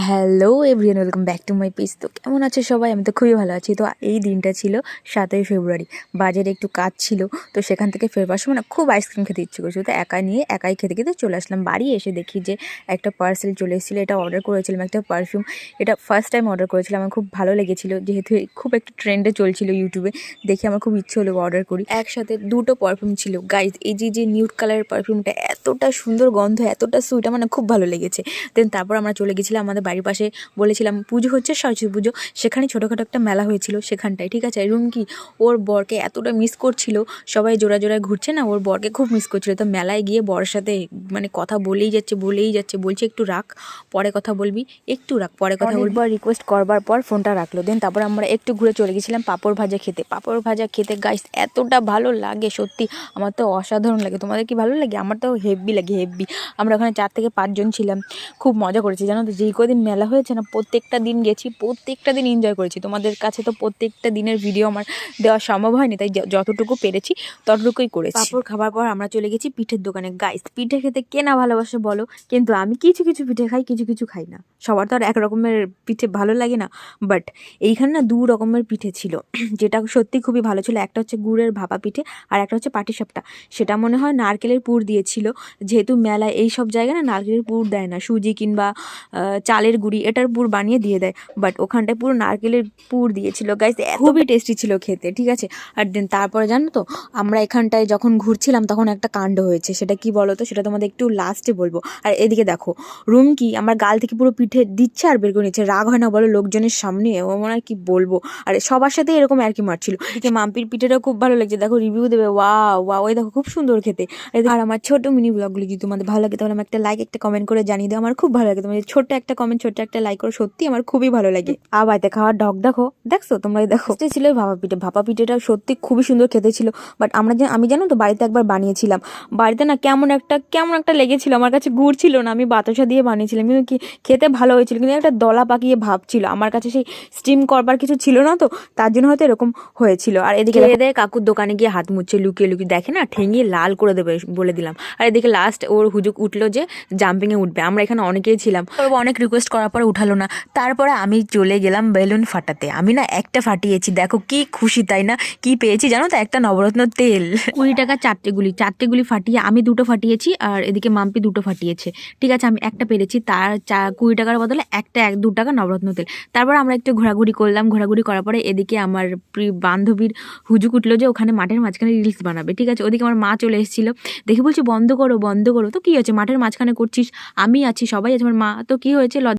Hello everyone, welcome back to my page. তো কেমন আছে সবাই? আমি তো খুবই ভালো আছি। তো এই দিনটা ছিল 7ই ফেব্রুয়ারি। বাজারে একটু কাজ ছিল, তো সেখান থেকে ফেরবার সময় না খুব আইসক্রিম খেতে ইচ্ছে করছিল। তো একাই খেতে খেতে চলে আসলাম। বাড়ি এসে দেখি যে একটা পার্সেল চলে এসেছিলো। এটা অর্ডার করেছিলাম, একটা পারফিউম। এটা ফার্স্ট টাইম অর্ডার করেছিলাম, আমার খুব ভালো লেগেছিলো। যেহেতু খুব একটা ট্রেন্ডে চলছিল ইউটিউবে, দেখে আমার খুব ইচ্ছে হলো অর্ডার করি। একসাথে দুটো পারফিউম ছিল গাইজ। এই যে নিউড কালারের পারফিউমটা এতটা সুন্দর গন্ধ, এতটা সুইট, আমার না খুব ভালো লেগেছে। দেন তারপর আমরা চলে গেছিলাম আমাদের বাড়ির পাশে, বলেছিলাম পুজো হচ্ছে, সরস্বতী পুজো, সেখানে ছোটোখাটো একটা মেলা হয়েছিল সেখানটায়। ঠিক আছে, রুমকি ওর বরকে এতটা মিস করছিল, সবাই জোড়ায় ঘুরছে না, ওর বরকে খুব মিস করছিল। তো মেলায় গিয়ে বরের সাথে মানে কথা বলেই যাচ্ছে, বলছে একটু রাখ, পরে কথা বলবি, একটু রাখ, পরে কথা বলবি। রিকোয়েস্ট করবার পর ফোনটা রাখলো। দেন তারপর আমরা একটু ঘুরে চলে গেছিলাম পাঁপড় ভাজা খেতে। গাইস এতটা ভালো লাগে, সত্যি আমার তো অসাধারণ লাগে। তোমাদের কি ভালো লাগে? আমার তো হেভি লাগে, হেভি। আমরা ওখানে 4 থেকে 5 জন ছিলাম, খুব মজা করেছি জানো তো। যেই কদিন মেলা হয়েছে না, প্রত্যেকটা দিন গেছি, প্রত্যেকটা দিন এনজয় করেছি। তোমাদের কাছে তো প্রত্যেকটা দিনের ভিডিও আমার দেওয়া সম্ভব হয়নি, তাই যতটুকু পেরেছি ততটুকুই করেছি। পাঁপড় খাবার পর আমরা চলে গেছি পিঠের দোকানে। গাইস পিঠে খেতে কে না ভালোবাসে বলো? কিন্তু আমি কিছু পিঠে খাই, কিছু খাই না। সবার তো আর এক রকমের পিঠে ভালো লাগে না। বাট এইখানে না 2 রকমের পিঠে ছিল, যেটা সত্যি খুবই ভালো ছিল। একটা হচ্ছে গুড়ের ভাপা পিঠে, আর একটা হচ্ছে পাটিসাপটা। সেটা মনে হয় নারকেলের পুর দিয়েছিল, যেহেতু মেলায় এই সব জায়গায় না নারকেলের পুর দেয় না, সুজি কিংবা চালের গুঁড়ি এটার পুর বানিয়ে দিয়ে দেয়। বাট ওখানটায় পুরো নারকেলের পুর দিয়েছিল গাইস, খুবই টেস্টি ছিল খেতে। ঠিক আছে, আর দেন তারপরে জানো তো, আমরা এখানটায় যখন ঘুরছিলাম তখন একটা কাণ্ড হয়েছে। সেটা কি বলো তো? সেটা তোমাদের একটু লাস্টে বলবো। আর এদিকে দেখো, রুমকি আমার গাল থেকে পুরো পিঠে দিচ্ছে আর বের করে নিচ্ছে। রাগ হয় না বলো লোকজনের সামনে? ও মনে হয় কি বলবো। আর সবার সাথে এরকম আর কি মারছিল। এদিকে মাম্পির পিঠেটা খুব ভালো লাগছে, দেখো রিভিউ দেবে। ওয়াও, ওই দেখো খুব সুন্দর খেতে। আর আমার ছোট মিনি ব্লগগুলো যদি তোমাদের ভালো লাগে তাহলে আমার একটা লাইক, একটা কমেন্ট করে জানিয়ে দাও। আমার খুব ভালো লাগে তোমাদের ছোট্ট একটা কমেন্ট, ছোট্ট একটা লাইক করো, সত্যি আমার খুবই ভালো লাগে। বাড়িতে খাওয়ার ঢক দেখছো তোমরা? দেখো ছিল ভাপা পিঠেটা সত্যি খুবই সুন্দর খেতে ছিল। বাট আমি জানো তো বাড়িতে একবার বানিয়েছিলাম। বাড়িতে না কেমন একটা লেগেছিল, আমার কাছে গুড় ছিল না, আমি বাতাসা দিয়ে বানিয়েছিলাম, কিন্তু কি খেতে ভালো হয়েছিল, কিন্তু একটা দলা পাকিয়ে ভাব ছিল। আমার কাছে সেই স্টিম করবার কিছু ছিল না, তো তার জন্য হয়তো এরকম হয়েছিল। আর এদিকে দেয় কাকুর দোকানে গিয়ে হাত মুছছে লুকিয়ে দেখে না, ঠেঙিয়ে লাল করে দেবে বলে দিলাম। আর এদিকে লাস্ট ওর হুজুক উঠলো যে জাম্পিংয়ে উঠবে। আমরা এখানে অনেকেই ছিলাম, অনেক রিকোয়েস্ট করার পরে উঠালো না। তারপরে আমি চলে গেলাম বেলুন ফাটাতে। আমি না একটা ফাটিয়েছি, দেখো কি খুশি, তাই না? কি পেয়েছি জানো তো? একটা নবরত্ন তেল। 20 টাকা চারটে গুলি ফাটিয়ে আমি 2টো ফাটিয়েছি, আর এদিকে মাম্পি 2টো ফাটিয়েছে। ঠিক আছে, আমি একটা পেরেছি, তার 20 টাকার বদলে 2 টাকা নবরত্ন তেল। তারপর আমরা একটু ঘোরাঘুরি করলাম। ঘোরাঘুরি করার পরে এদিকে আমার বান্ধবীর হুজুক উঠলো যে ওখানে মাঠের মাঝখানে রিলস বানাবে। ঠিক আছে, ওদিকে আমার মা চলে এসেছিলো, দেখে বলছি বন্ধ করো। তো কি হয়েছে, মাঠের মাঝখানে করছিস? আমি আছি, সবাই আছে। আমার মা তো কি হয়েছে,